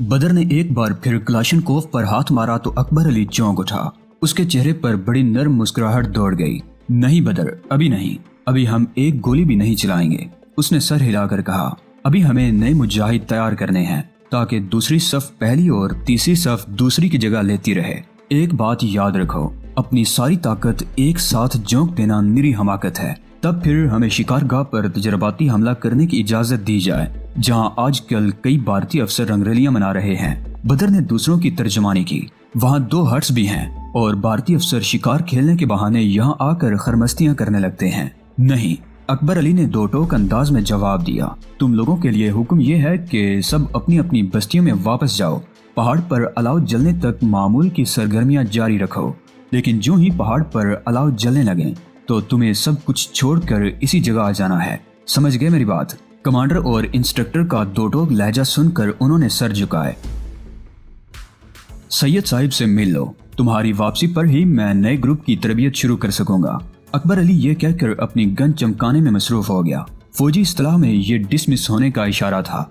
بدر نے ایک बार फिर क्लाशनकोव पर हाथ मारा तो अकबर अली चौंक उठा। उसके चेहरे पर बड़ी नर्म मुस्कुराहट दौड़ गई। नहीं बदर, अभी नहीं, अभी हम एक गोली भी नहीं चलाएंगे। उसने सर हिलाकर कहा, अभी हमें नए मुजाहिद तैयार करने हैं ताकि दूसरी सफ पहली और तीसरी सफ दूसरी की जगह लेती रहे। एक बात याद रखो, अपनी सारी ताकत एक साथ झोंक देना निरी हमाकत है। तब फिर हमें शिकारगाह पर तजर्बाती हमला करने की इजाजत दी जाए, जहां आजकल कई भारतीय अफसर रंगरलियां मना रहे हैं। बदर ने दूसरों की तर्जमानी की। वहां 2 हट्स भी हैं और भारतीय अफसर शिकार खेलने के बहाने यहां आकर खरमस्तियां करने लगते हैं। नहीं, अकबर अली ने 2 टोक अंदाज में जवाब दिया। तुम लोगों के लिए हुक्म यह है कि सब अपनी अपनी बस्तियों में वापस जाओ। पहाड़ पर अलाव जलने तक मामूल की सरगर्मियां जारी रखो, लेकिन जो ही पहाड़ पर अलाव जलने लगे तो तुम्हें सब कुछ छोड़कर इसी जगह आ जाना है। समझ गए मेरी बात? कमांडर और इंस्ट्रक्टर का 2 टोक लहजा सुनकर उन्होंने सर झुकाए। सैयद साहिब से मिल लो, तुम्हारी वापसी पर ही मैं नए ग्रुप की तरबियत शुरू कर सकूंगा। अकबर अली ये कहकर अपनी गन चमकाने में मसरूफ हो गया। फौजी इस्तिलाह में ये डिसमिस होने का इशारा था।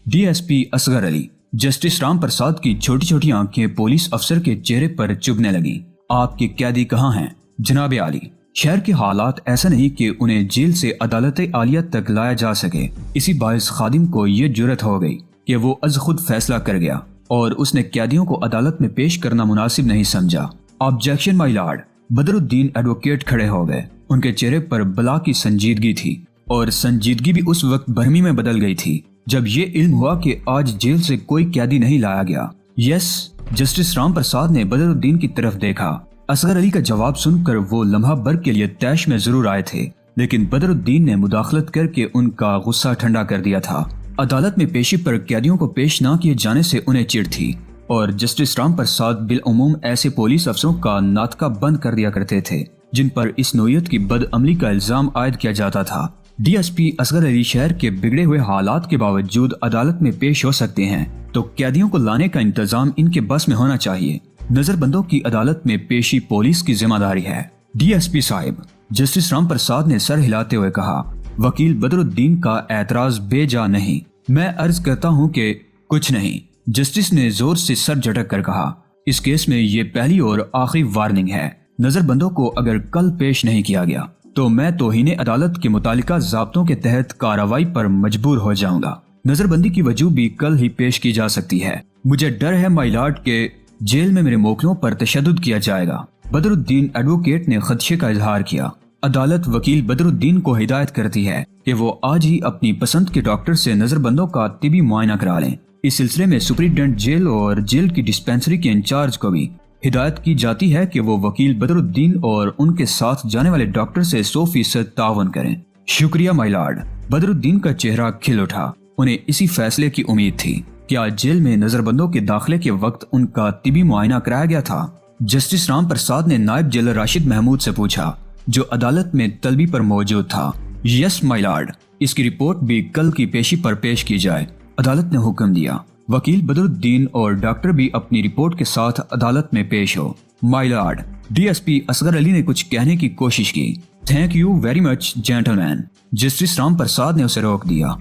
डीएसपी असगर अली। जस्टिस राम प्रसाद की छोटी छोटी आंखें पुलिस अफसर के चेहरे पर चुभने लगी। आपके कैदी कहाँ हैं? जनाब आली, शहर के हालात ऐसा नहीं कि उन्हें जेल से अदालत आलिया तक लाया जा सके। इसी बाइस खादिम को ये जुर्रत हो गई कि वो अज खुद फैसला कर गया और उसने कैदियों को अदालत में पेश करना मुनासिब नहीं समझा। Objection my Lord. Badruddin advocate खड़े हो गए। उनके चेहरे पर बला की संजीदगी थी और संजीदगी भी उस वक्त भरमी में बदल गई थी जब ये इल्म हुआ कि आज जेल से कोई कैदी नहीं लाया गया। यस, जस्टिस राम प्रसाद ने बदरुद्दीन की तरफ देखा। असगर अली का जवाब सुनकर वो लम्हा भर के लिए तैश में जरूर आए थे, लेकिन बदरुद्दीन ने मुदाखलत करके उनका गुस्सा ठंडा कर दिया था। अदालत में पेशी पर कैदियों को पेश न किए जाने से उन्हें चिढ़ थी और जस्टिस राम प्रसाद बिलउमूम ऐसे पुलिस अफसरों का नाटका बंद कर दिया करते थे जिन पर इस नोयत की बदअमली का इल्जाम आयद किया जाता था। डीएसपी असगर अली शहर के बिगड़े हुए हालात के बावजूद अदालत में पेश हो सकते हैं, तो कैदियों को लाने का इंतजाम इनके बस में होना चाहिए। नजरबंदों की अदालत में पेशी पुलिस की जिम्मेदारी है। डीएसपी साहिब, जस्टिस राम प्रसाद ने सर हिलाते हुए कहा, वकील बदरुद्दीन का एतराज बेजा नहीं। मैं अर्ज करता हूं कि कुछ नहीं। जस्टिस ने जोर से सर झटक कर कहा, इस केस में ये पहली और आखिरी वार्निंग है। नजरबंदों को अगर कल पेश नहीं किया गया तो मैं तौहीन अदालत के मुतालिका ज़ाब्तों के तहत कार्रवाई पर मजबूर हो जाऊंगा। नजरबंदी की वजह भी कल ही पेश की जा सकती है। मुझे डर है माय लॉर्ड के जेल में मेरे मोकलों पर तशद्दुद किया जाएगा। बदरुद्दीन एडवोकेट ने खदशे का इजहार किया। अदालत वकील बदरुद्दीन को हिदायत करती है कि वो आज ही अपनी पसंद के डॉक्टर से नजरबंदों का तिबी मुआयना करा लें। इस सिलसिले में सुपरिटेंडेंट जेल और जेल की डिस्पेंसरी के इंचार्ज को भी हिदायत की जाती है कि वो वकील बदरुद्दीन और उनके साथ जाने वाले डॉक्टर से 100% तावन करें। शुक्रिया माय लॉर्ड। बदरुद्दीन का चेहरा खिल उठा। उन्हें इसी फैसले की उम्मीद थी। क्या जेल में नजरबंदों के दाखिले के वक्त उनका तिबी मुआयना कराया गया था? जस्टिस राम प्रसाद ने नायब जेलर राशिद महमूद से पूछा, जो अदालत में तलबी पर मौजूद था। यस माय लॉर्ड, इसकी रिपोर्ट भी कल की पेशी पर पेश की जाए। अदालत ने हुक्म दिया। वकील बदरुद्दीन और डॉक्टर भी अपनी रिपोर्ट के साथ अदालत में पेश हो। My lord. DSP Asghar Ali ने कुछ कहने की कोशिश की। Thank you very much gentleman. Justice Ram Prasad ने उसे रोक दिया।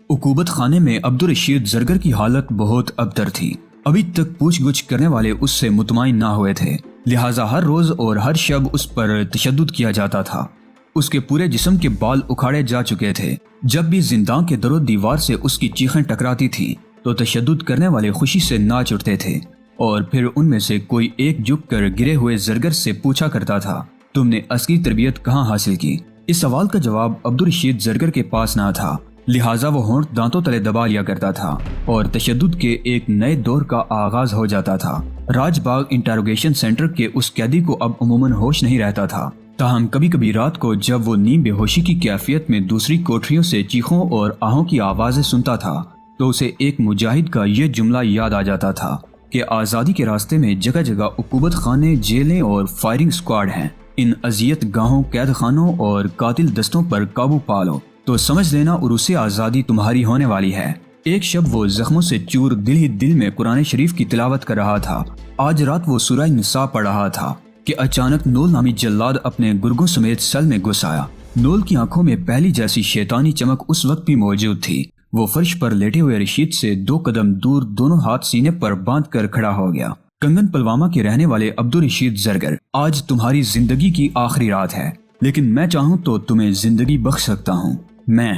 उकूबत खाने में अब्दुल रशीद जरगर की हालत बहुत अबतर थी। अभी तक पूछ-गुछ करने वाले उससे मुतमईन ना हुए थे, लिहाजा हर रोज और हर शब उस पर तशद्दुद किया जाता था। उसके पूरे जिस्म के बाल उखाड़े जा चुके थे। जब भी जिंदा के दरो दीवार से उसकी चीखें टकराती थी तो तशद्दुद करने वाले खुशी से नाच उठते थे और फिर उनमें से कोई एक झुक कर गिरे हुए जरगर से पूछा करता था, तुमने असली तरबियत कहाँ हासिल की? इस सवाल का जवाब अब्दुल रशीद जरगर के पास ना था, लिहाजा वो होंठ दांतों तले दबा लिया करता था और तशद्दुद के एक नए दौर का आगाज हो जाता था। राजबाग इंटरोगेशन सेंटर के उस कैदी को अब अमूमन होश नहीं रहता था। ताहम कभी कभी रात को जब वो नीम बेहोशी की कैफियत में दूसरी कोठरियों से चीखों और आहों की आवाजें सुनता था तो उसे एक मुजाहिद का ये जुमला याद आ जाता था कि आज़ादी के रास्ते में जगह जगह उकूबत खाने, जेलें और फायरिंग स्क्वाड हैं। इन अजियत गाहों, कैद खानों और कातिल दस्तों पर काबू पा लो तो समझ लेना उरूसे आज़ादी तुम्हारी होने वाली है। एक शब वो जख्मों से चूर दिल ही दिल में कुरान शरीफ की तिलावत कर रहा था। आज रात वो सूरह निसा पढ़ रहा था कि अचानक नूल नामी जल्लाद अपने गुर्गों समेत सेल में घुस आया। नूल की आंखों में पहली जैसी शैतानी चमक उस वक्त भी मौजूद थी। وہ فرش پر لیٹے ہوئے رشید سے 2 قدم دور دونوں ہاتھ سینے پر باندھ کر کھڑا ہو گیا۔ کنگن پلوامہ کے رہنے والے عبدالرشید زرگر، آج تمہاری زندگی کی آخری رات ہے، لیکن میں چاہوں تو تمہیں زندگی بخش سکتا ہوں۔ میں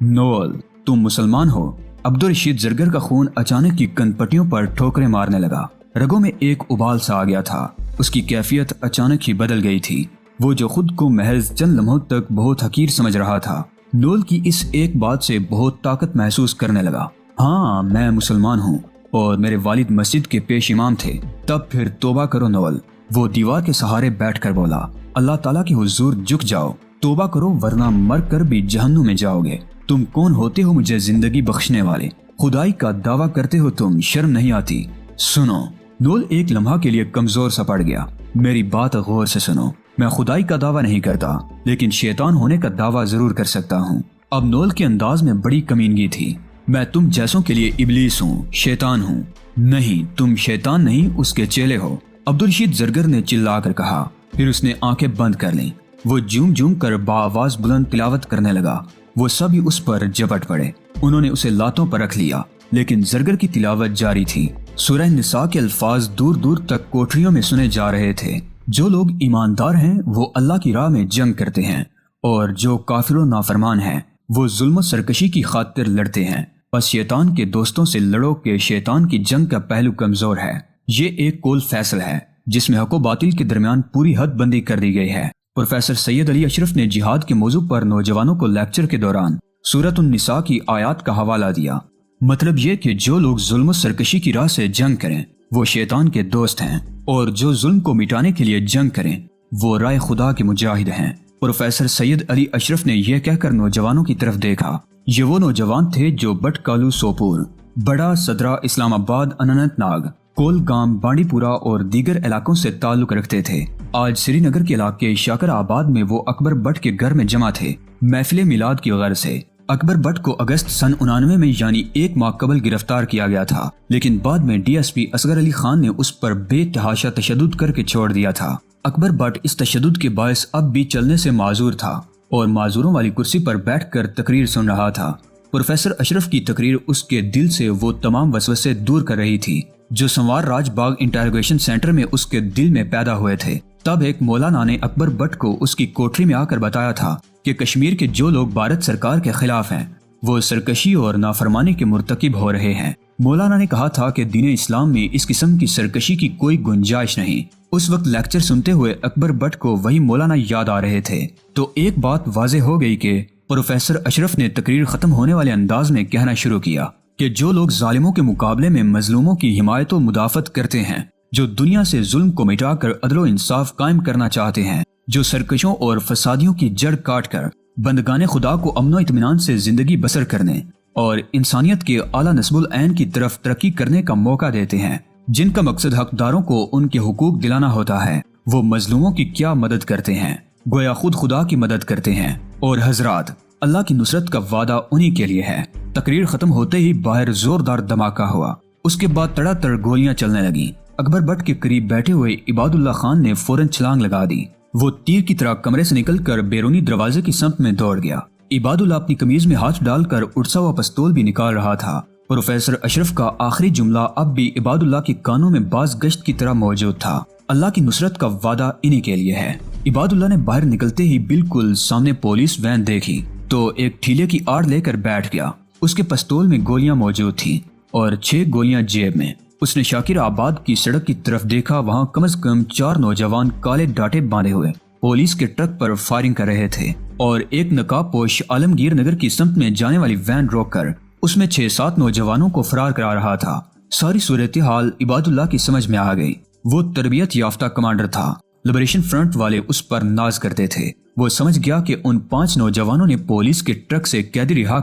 نوول، تم مسلمان ہو؟ عبدالرشید زرگر کا خون اچانک کی کن پٹیوں پر ٹھوکریں مارنے لگا۔ رگوں میں ایک ابال سا آ گیا تھا۔ اس کی کیفیت اچانک ہی بدل گئی تھی۔ وہ جو خود کو محض چند لمحوں تک بہت حقیر سمجھ رہا تھا، نوول کی اس ایک بات سے بہت طاقت محسوس کرنے لگا۔ ہاں، میں مسلمان ہوں اور میرے والد مسجد کے پیش امام تھے۔ تب پھر توبہ کرو نوول، وہ دیوار کے سہارے بیٹھ کر بولا۔ اللہ تعالیٰ کے حضور جھک جاؤ، توبہ کرو ورنہ مر کر بھی جہنم میں جاؤ گے۔ تم کون ہوتے ہو مجھے زندگی بخشنے والے؟ خدائی کا دعویٰ کرتے ہو تم، شرم نہیں آتی؟ سنو، نوول ایک لمحہ کے لیے کمزور سا پڑ گیا۔ میری بات غور سے سنو، میں خدائی کا دعویٰ نہیں کرتا، لیکن شیطان ہونے کا دعویٰ ضرور کر سکتا ہوں۔ اب نوول کے انداز میں بڑی کمینگی تھی۔ میں تم جیسوں کے لیے ابلیس ہوں، شیطان ہوں۔ نہیں، تم شیطان نہیں، اس کے چیلے ہو، عبدالرشید زرگر نے چلا کر کہا۔ پھر اس نے آنکھیں بند کر لیں۔ وہ جھوم جھوم کر بآواز بلند تلاوت کرنے لگا۔ وہ سبھی اس پر جپٹ پڑے۔ انہوں نے اسے لاتوں پر رکھ لیا، لیکن زرگر کی تلاوت جاری تھی۔ سورہ نساء کے الفاظ دور دور تک کوٹریوں میں سنے جا رہے تھے۔ جو لوگ ایماندار ہیں وہ اللہ کی راہ میں جنگ کرتے ہیں، اور جو کافر و نافرمان ہیں وہ ظلم و سرکشی کی خاطر لڑتے ہیں۔ بس شیطان کے دوستوں سے لڑو کہ شیطان کی جنگ کا پہلو کمزور ہے۔ یہ ایک کول فیصل ہے جس میں حق و باطل کے درمیان پوری حد بندی کر دی گئی ہے۔ پروفیسر سید علی اشرف نے جہاد کے موضوع پر نوجوانوں کو لیکچر کے دوران سورۃ النساء کی آیات کا حوالہ دیا۔ مطلب یہ کہ جو لوگ ظلم و سرکشی کی راہ سے جنگ کریں وہ شیطان کے دوست ہیں، اور جو ظلم کو مٹانے کے لیے جنگ کریں وہ رائے خدا کے مجاہد ہیں۔ پروفیسر سید علی اشرف نے یہ کہہ کر نوجوانوں کی طرف دیکھا۔ یہ وہ نوجوان تھے جو بٹ کالو سوپور، بڑا صدرہ اسلام آباد، اننت ناگ، کولگام، بانڈی پورہ اور دیگر علاقوں سے تعلق رکھتے تھے۔ آج سری نگر کے علاقے شاکر آباد میں وہ اکبر بٹ کے گھر میں جمع تھے، محفل میلاد کی غرض سے۔ اکبر بٹ کو اگست سن 99 میں یعنی 1 ماہ قبل گرفتار کیا گیا تھا، لیکن بعد میں D S P Asghar Ali Khan نے اس پر بے تحاشا تشدد کر کے چھوڑ دیا تھا۔ اکبر بٹ اس تشدد کے باعث اب بھی چلنے سے معذور تھا اور معذوروں والی کرسی پر بیٹھ کر تقریر سن رہا تھا۔ پروفیسر اشرف کی تقریر اس کے دل سے وہ تمام وسوسے دور کر رہی تھی جو سنوار راج باغ انٹروگیشن سینٹر میں اس کے دل میں پیدا ہوئے تھے۔ تب ایک مولانا نے اکبر بٹ کو اس کی کوٹری میں آ کر بتایا تھا کہ کشمیر کے جو لوگ بھارت سرکار کے خلاف ہیں وہ سرکشی اور نافرمانی کے مرتکب ہو رہے ہیں۔ مولانا نے کہا تھا کہ دین اسلام میں اس قسم کی سرکشی کی کوئی گنجائش نہیں۔ اس وقت لیکچر سنتے ہوئے اکبر بٹ کو وہی مولانا یاد آ رہے تھے، تو ایک بات واضح ہو گئی کہ پروفیسر اشرف نے تقریر ختم ہونے والے انداز میں کہنا شروع کیا کہ جو لوگ ظالموں کے مقابلے میں مظلوموں کی حمایت و مدافعت کرتے ہیں، جو دنیا سے ظلم کو مٹا کر عدل و انصاف قائم کرنا چاہتے ہیں، جو سرکشوں اور فسادیوں کی جڑ کاٹ کر بندگان خدا کو امن و اطمینان سے زندگی بسر کرنے اور انسانیت کے اعلیٰ نسب العین کی طرف ترقی کرنے کا موقع دیتے ہیں، جن کا مقصد حقداروں کو ان کے حقوق دلانا ہوتا ہے، وہ مظلوموں کی کیا مدد کرتے ہیں؟ گویا خود خدا کی مدد کرتے ہیں۔ اور حضرات، اللہ کی نصرت کا وعدہ انہی کے لیے ہے۔ تقریر ختم ہوتے ہی باہر زوردار دھماکہ ہوا۔ اس کے بعد تڑا تڑ گولیاں چلنے لگیں۔ اکبر بٹ کے قریب بیٹھے ہوئے عباد اللہ خان نے فوراً چھلانگ لگا دی۔ وہ تیر کی طرح کمرے سے نکل کر بیرونی دروازے کی سمت میں دوڑ گیا۔ عباد اللہ اپنی قمیض میں ہاتھ ڈال کر اڑسا ہوا پستول بھی نکال رہا تھا۔ پروفیسر اشرف کا آخری جملہ اب بھی عباد اللہ کے کانوں میں باز گشت کی طرح موجود تھا۔ اللہ کی نصرت کا وعدہ انہی کے لیے ہے۔ عباد اللہ نے باہر نکلتے ہی بالکل سامنے پولیس وین دیکھی تو ایک ٹھیلے کی آڑ لے کر بیٹھ گیا۔ اس کے پستول میں گولیاں موجود تھیں اور 6 گولیاں جیب میں۔ اس نے شاکر آباد کی سڑک کی طرف دیکھا، وہاں کم از کم 4 نوجوان کالے ڈاٹے باندھے ہوئے پولیس کے ٹرک پر فائرنگ کر رہے تھے، اور ایک نقاب پوش عالمگیر نگر کی سمت میں جانے والی وین روک کر اس میں 6-7 نوجوانوں کو فرار کرا رہا تھا۔ ساری صورتحال عباد اللہ کی سمجھ میں آ گئی۔ وہ تربیت یافتہ کمانڈر تھا، لبریشن فرنٹ والے اس پر ناز کرتے تھے۔ وہ سمجھ گیا کہ ان 5 نوجوانوں نے پولیس کے ٹرک سے قیدی رہا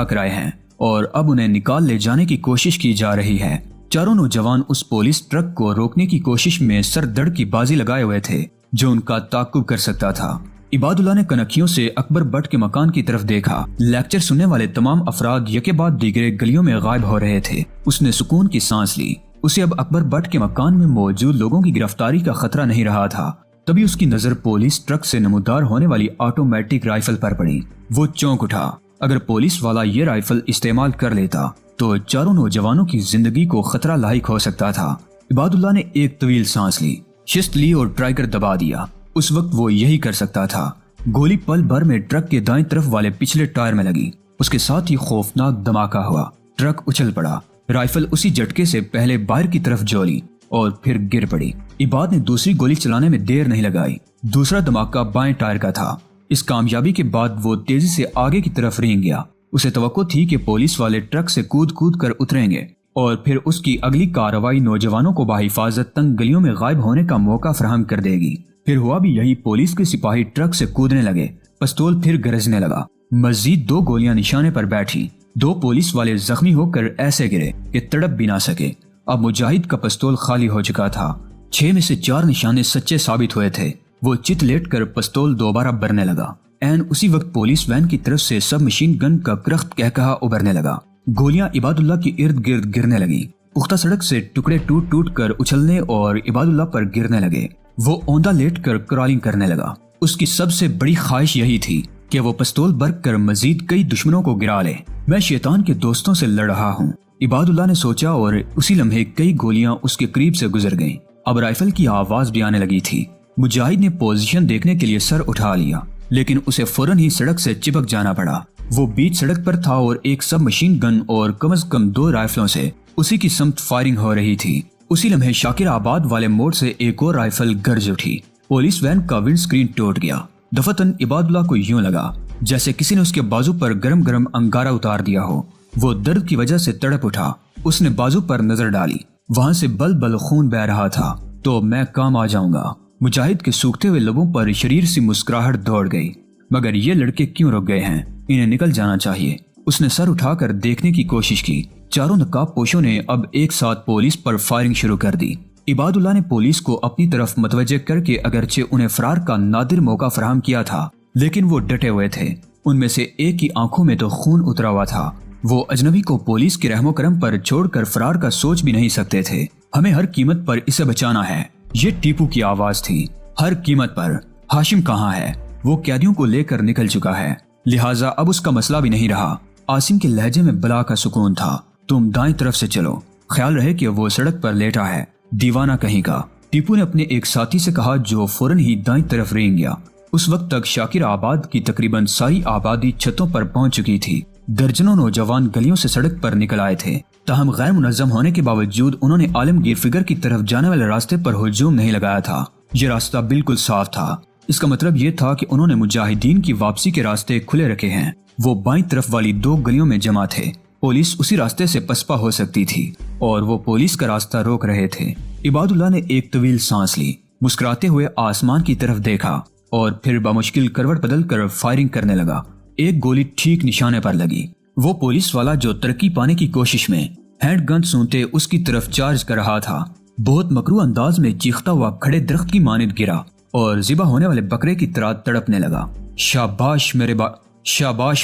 کرائے ہیں اور اب انہیں نکال لے جانے کی کوشش کی جا رہی ہے۔ چاروں نوجوان اس پولیس ٹرک کو روکنے کی کوشش میں سر دڑ کی بازی لگائے ہوئے تھے جو ان کا تعاقب کر سکتا تھا۔ عباد اللہ نے کنکھیوں سے اکبر بٹ کے مکان کی طرف دیکھا۔ لیکچر سننے والے تمام افراد یکے بعد دیگرے گلیوں میں غائب ہو رہے تھے۔ اس نے سکون کی سانس لی۔ اسے اب اکبر بٹ کے مکان میں موجود لوگوں کی گرفتاری کا خطرہ نہیں رہا تھا۔ तभी उसकी नजर पुलिस ट्रक से नमूदार होने वाली ऑटोमेटिक राइफल पर पड़ी। वो चौंक उठा। अगर पुलिस वाला ये राइफल इस्तेमाल कर लेता तो चारों नौजवानों की जिंदगी को खतरा लायक हो सकता था। इबादुल्लाह ने एक तवील सांस ली, शिस्त ली और ट्राइगर दबा दिया। उस वक्त वो यही कर सकता था। गोली पल भर में ट्रक के दाएं तरफ वाले पिछले टायर में लगी। उसके साथ ही खौफनाक धमाका हुआ। ट्रक उछल पड़ा। राइफल उसी झटके से पहले बाहर की तरफ झोली और फिर गिर पड़ी। इबाद ने दूसरी गोली चलाने में देर नहीं लगाई। दूसरा धमाका बाएं टायर का था। इस कामयाबी के बाद वो तेजी से आगे की तरफ रेंग गया। उसे तवक्को थी कि पुलिस वाले ट्रक से कूद कूद कर उतरेंगे और फिर उसकी अगली कार्रवाई नौजवानों को बाहिफाजत तंग गलियों में गायब होने का मौका फराहम कर देगी। फिर हुआ भी यही। पुलिस के सिपाही ट्रक से कूदने लगे। पिस्तौल फिर गरजने लगा। मजीद 2 गोलियां निशाने पर बैठी। 2 पुलिस वाले जख्मी होकर ऐसे गिरे कि तड़प भी ना सके। अब मुजाहिद का पिस्तौल खाली हो चुका था। 6 में से 4 निशाने सच्चे साबित हुए थे। वो चित लेट कर पिस्तौल दोबारा भरने लगा। एन उसी वक्त पुलिस वैन की तरफ से सब मशीन गन का करख्त कहकहा उभरने लगा। गोलियां इबादुल्लाह की इर्द गिर्द गिरने लगी। पुख्ता सड़क से टुकड़े टूट टूट कर उछलने और इबादुल्लाह पर गिरने लगे। वो औंधा लेट कर क्रॉलिंग करने लगा। उसकी सबसे बड़ी ख्वाहिश यही थी कि वो पिस्तौल बरक कर मजीद कई दुश्मनों को गिरा ले। मैं शैतान के दोस्तों से लड़ रहा हूँ, इबादुल्लाह ने सोचा और उसी लम्हे कई गोलियां उसके करीब से गुजर गईं। अब राइफल की आवाज भी आने लगी थी। मुजाहिद ने पोजीशन देखने के लिए सर उठा लिया, लेकिन उसे फौरन ही सड़क से चिपक जाना पड़ा। वो बीच सड़क पर था और एक सब मशीन गन और कम से कम 2 राइफलों से उसी की समत फायरिंग हो रही थी। उसी लम्हे शाकिर आबाद वाले मोड़ से एक और राइफल गरज उठी। पुलिस वैन का विंड स्क्रीन टूट गया। दफतन इबादुल्लाह को यूं लगा जैसे किसी ने उसके बाजू पर गरम गरम अंगारा उतार दिया हो। वो दर्द की वजह से तड़प उठा। उसने बाजू पर नजर डाली। वहां से बल बल खून बह रहा था। तो मैं काम आ जाऊंगा। मुजाहिद के सूखते हुए लबों पर शरीर सी मुस्कुराहट दौड़ गई। मगर ये लड़के क्यों रुक गए हैं? इन्हें निकल जाना चाहिए। उसने सर उठाकर देखने की कोशिश की। चारों नकाब पोशों ने अब एक साथ पुलिस पर फायरिंग शुरू कर दी। इबादुल्लाह ने पुलिस को अपनी तरफ मतवज्जे करके अगरचे उन्हें फरार का नादिर मौका फराहम किया था, लेकिन वो डटे हुए थे। उनमें से एक की आंखों में तो खून उतरा हुआ था। वो अजनबी को पुलिस के रहमो करम पर छोड़कर फरार का सोच भी नहीं सकते थे। हमें हर कीमत पर इसे बचाना है, ये टीपू की आवाज थी। हर कीमत पर। हाशिम कहाँ है? वो कैदियों को लेकर निकल चुका है, लिहाजा अब उसका मसला भी नहीं रहा। आसिम के लहजे में बला का सुकून था। तुम दाएं तरफ से चलो, ख्याल रहे कि वो सड़क पर लेटा है, दीवाना कहीं का। टीपू ने अपने एक साथी से कहा, जो फौरन ही दाएं तरफ रेंग गया। उस वक्त तक शाकिर आबाद की तकरीबन सारी आबादी छतों पर पहुंच चुकी थी। दर्जनों नौजवान गलियों से सड़क पर निकल आए थे। ताहम गैर मुनज़्ज़म होने के बावजूद उन्होंने आलमगीर फिगर की तरफ जाने वाले रास्ते पर हुजूम नहीं लगाया था। ये रास्ता बिल्कुल साफ था। इसका मतलब ये था कि उन्होंने मुजाहिदीन की वापसी के रास्ते खुले रखे हैं। वो बाईं तरफ वाली 2 गलियों में जमा थे। पुलिस उसी रास्ते से पसपा हो सकती थी और वो पुलिस का रास्ता रोक रहे थे। इबादुल्लाह ने एक तवील सांस ली, मुस्कुराते हुए आसमान की तरफ देखा और फिर बामुश्किल करवट बदल कर फायरिंग करने लगा। एक गोली ठीक निशाने पर लगी। वो पुलिस वाला जो तरक्की पाने की कोशिश में हैंड गन सूंघते उसकी तरफ चार्ज कर रहा था, बहुत मकरू अंदाज में चीखता हुआ खड़े दरख्त की मानिद गिरा और ज़िबा होने वाले बकरे की तरह तड़पने लगा। शाबाश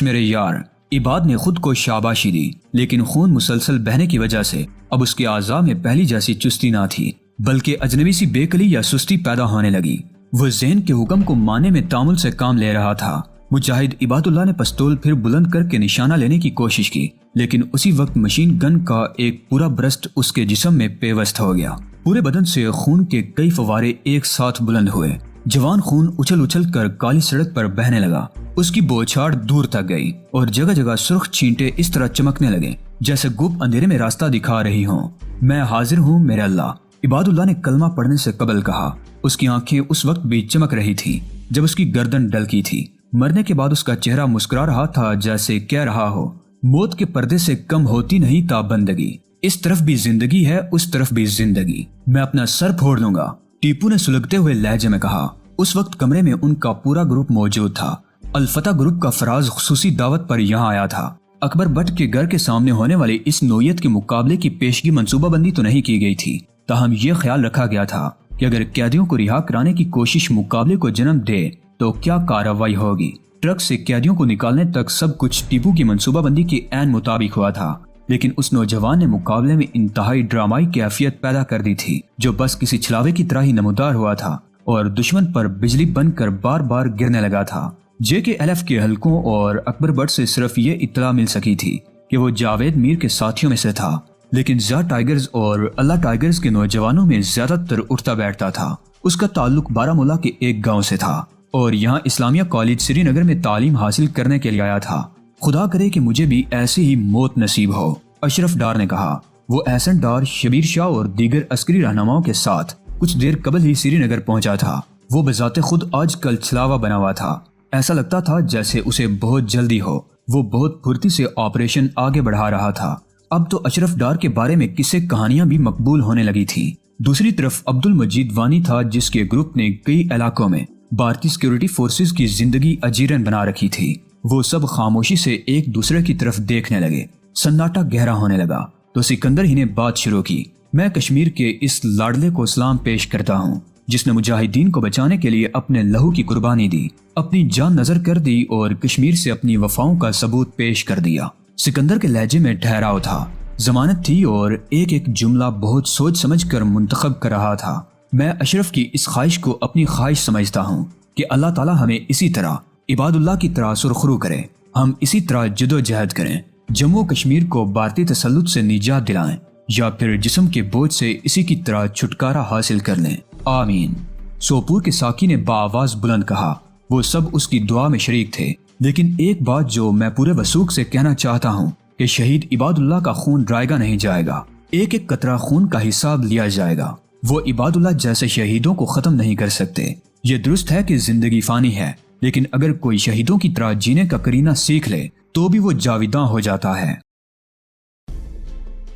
मेरे यार। इबाद ने खुद को शाबाशी दी, लेकिन खून मुसलसल बहने की वजह से अब उसके आज़ा में पहली जैसी चुस्ती ना थी, बल्कि अजनबी सी बेकली या सुस्ती पैदा होने लगी। वो ज़हन के हुक्म को मानने में तामुल से काम ले रहा था। मुजाहिद इबादुल्लाह ने पिस्तौल फिर बुलंद करके निशाना लेने की कोशिश की, लेकिन उसी वक्त मशीन गन का एक पूरा ब्रस्ट उसके जिस्म में पेवस्त हो गया। पूरे बदन से खून के कई फवारे एक साथ बुलंद हुए। जवान खून उछल उछल कर काली सड़क पर बहने लगा। उसकी बौछार दूर तक गई और जगह जगह सुर्ख छींटे इस तरह चमकने लगे जैसे गुप्त अंधेरे में रास्ता दिखा रही हों। मैं हाजिर हूँ मेरे अल्लाह, इबादुल्लाह ने कलमा पढ़ने से कबल कहा। उसकी आंखें उस वक्त भी चमक रही थी जब उसकी गर्दन डलकी थी। मरने के बाद उसका चेहरा मुस्कुरा रहा था, जैसे कह रहा हो, मौत के पर्दे से कम होती नहीं ताबंदगी। इस तरफ भी जिंदगी है, उस तरफ भी जिंदगी। मैं अपना सर फोड़ लूंगा, टीपू ने सुलगते हुए लहजे में कहा। उस वक्त कमरे में उनका पूरा ग्रुप मौजूद था। अल-फतह ग्रुप का फराज खुसूसी दावत पर यहाँ आया था। अकबर भट्ट के घर के सामने होने वाली इस नोयत के मुकाबले की पेशगी मंसूबाबंदी तो नहीं की गई थी, ताहम ये ख्याल रखा गया था कि अगर कैदियों को रिहा कराने की कोशिश मुकाबले को जन्म दे तो क्या कार्रवाई होगी। ट्रक से कैदियों को निकालने तक सब कुछ टीपू की मंसूबाबंदी के ऐन मुताबिक हुआ था, लेकिन उस नौजवान ने मुकाबले में इंतहाई ड्रामाई कैफियत पैदा कर दी थी, जो बस किसी छलावे की तरह ही नमूदार हुआ था। اور دشمن پر بجلی بن کر بار بار گرنے لگا تھا۔ JKLF کے حلقوں اور اکبر بٹ سے صرف یہ اطلاع مل سکی تھی کہ وہ جاوید میر کے ساتھیوں میں سے تھا، لیکن زا ٹائیگرز اور اللہ ٹائیگرز کے نوجوانوں میں زیادہ تر اٹھتا بیٹھتا تھا۔ اس کا تعلق بارامولہ کے ایک گاؤں سے تھا اور یہاں اسلامیہ کالج سری نگر میں تعلیم حاصل کرنے کے لیے آیا تھا۔ خدا کرے کہ مجھے بھی ایسی ہی موت نصیب ہو، اشرف ڈار نے کہا۔ وہ احسن ڈار شبیر شاہ اور دیگر عسکری رہنماؤں کے ساتھ کچھ دیر قبل ہی سری نگر پہنچا تھا۔ وہ بذات خود آج کل چھلاوا بنا ہوا تھا، ایسا لگتا تھا جیسے اسے بہت جلدی ہو۔ وہ بہت پھرتی سے آپریشن آگے بڑھا رہا تھا۔ اب تو اشرف ڈار کے بارے میں قصے کہانیاں بھی مقبول ہونے لگی تھی۔ دوسری طرف عبد المجید وانی تھا، جس کے گروپ نے کئی علاقوں میں بھارتی سیکورٹی فورسز کی زندگی اجیرن بنا رکھی تھی۔ وہ سب خاموشی سے ایک دوسرے کی طرف دیکھنے لگے۔ سناٹا گہرا ہونے لگا تو سکندر ہی نے بات شروع کی۔ میں کشمیر کے اس لاڈلے کو سلام پیش کرتا ہوں جس نے مجاہدین کو بچانے کے لیے اپنے لہو کی قربانی دی، اپنی جان نظر کر دی اور کشمیر سے اپنی وفاؤں کا ثبوت پیش کر دیا۔ سکندر کے لہجے میں ٹھہراؤ تھا، ضمانت تھی اور ایک ایک جملہ بہت سوچ سمجھ کر منتخب کر رہا تھا۔ میں اشرف کی اس خواہش کو اپنی خواہش سمجھتا ہوں کہ اللہ تعالیٰ ہمیں اسی طرح عباد اللہ کی طرح سرخرو کرے، ہم اسی طرح جد و جہد کریں، جموں و کشمیر کو بھارتی تسلط سے نجات دلائیں، یا پھر جسم کے بوجھ سے اسی کی طرح چھٹکارا حاصل کر لیں، آمین۔ سوپور کے ساکی نے بآواز بلند کہا۔ وہ سب اس کی دعا میں شریک تھے، لیکن ایک بات جو میں پورے وثوق سے کہنا چاہتا ہوں کہ شہید عباد اللہ کا خون رائگاں نہیں جائے گا، ایک ایک قطرہ خون کا حساب لیا جائے گا۔ وہ عباد اللہ جیسے شہیدوں کو ختم نہیں کر سکتے۔ یہ درست ہے کہ زندگی فانی ہے، لیکن اگر کوئی شہیدوں کی طرح جینے کا کرینہ سیکھ لے تو بھی وہ جاویداں ہو جاتا ہے۔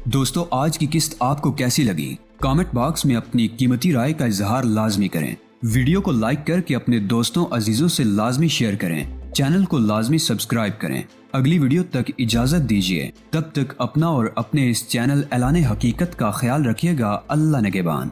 دوستو، آج کی قسط آپ کو کیسی لگی؟ کامنٹ باکس میں اپنی قیمتی رائے کا اظہار لازمی کریں۔ ویڈیو کو لائک کر کے اپنے دوستوں عزیزوں سے لازمی شیئر کریں۔ چینل کو لازمی سبسکرائب کریں۔ اگلی ویڈیو تک اجازت دیجیے، تب تک اپنا اور اپنے اس چینل اعلان حقیقت کا خیال رکھیے گا۔ اللہ نگہبان۔